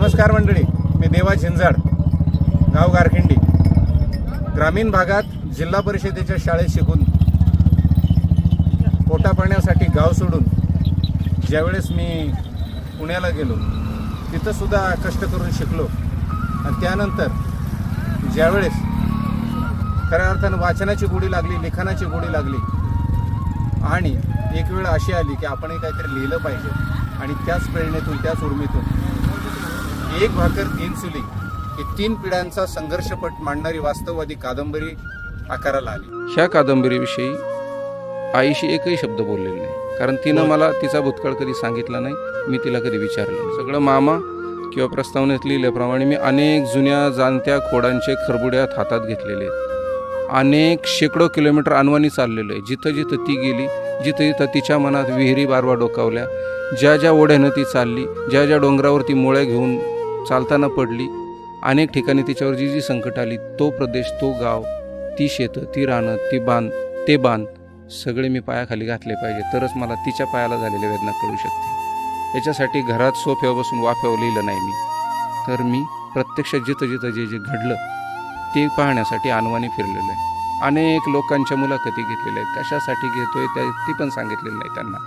नमस्कार मंडळी, मी देवा झिंजाड, गाव गारखिंडी. ग्रामीण भागात जिल्हा परिषदेच्या शाळेत शिकून पोटापाण्यासाठी गाव सोडून ज्यावेळेस मी पुण्याला गेलो, तिथंसुद्धा कष्ट करून शिकलो. आणि त्यानंतर ज्यावेळेस खऱ्या अर्थानं वाचनाची गोडी लागली, लिखाणाची गोडी लागली आणि एक वेळ अशी आली की आपणही काहीतरी लिहिलं पाहिजे. आणि त्याच प्रेरणेतून, त्याच उर्मीतून एक भाकर तीन चुली ही 3 पिढ्यांचा संघर्षपट मांडणारी वास्तववादी कादंबरी आकाराला आली. ह्या कादंबरीविषयी आईशी एकही शब्द बोललेला नाही, कारण तिनं मला तिचा भूतकाळ कधी सांगितला नाही, मी तिला कधी विचारलं नाही. सगळं मामा किंवा प्रस्तावनेत लिहिल्याप्रमाणे मी अनेक जुन्या जाणत्या खोडांचे खरबुड्यात हातात घेतलेले आहेत. अनेक शेकडो किलोमीटर अनवाणी चाललेलो आहे. जिथं जिथं ती गेली, जिथं जिथं तिच्या मनात विहिरी बारवा डोकावल्या, ज्या ज्या ओढ्यानं ती चालली, ज्या ज्या डोंगरावर ती मोळ्या घेऊन चालताना पडली, अनेक ठिकाणी तिच्यावर जी जी संकट आली, तो प्रदेश, तो गाव, ती शेतं, ती रानं, ते बांध सगळे मी पायाखाली घातले पाहिजे, तरच मला तिच्या पायाला झालेल्या वेदना कळू शकते. याच्यासाठी घरात सोफ्यावर बसून वाफ्यावर लिहिलं नाही मी, तर मी प्रत्यक्ष जिथं जिथं जे जे घडलं ते पाहण्यासाठी अनवाणी फिरलेलं आहे. अनेक लोकांच्या मुलाखती घेतलेल्या आहेत. कशासाठी घेतोय ती पण सांगितलेलं नाही त्यांना.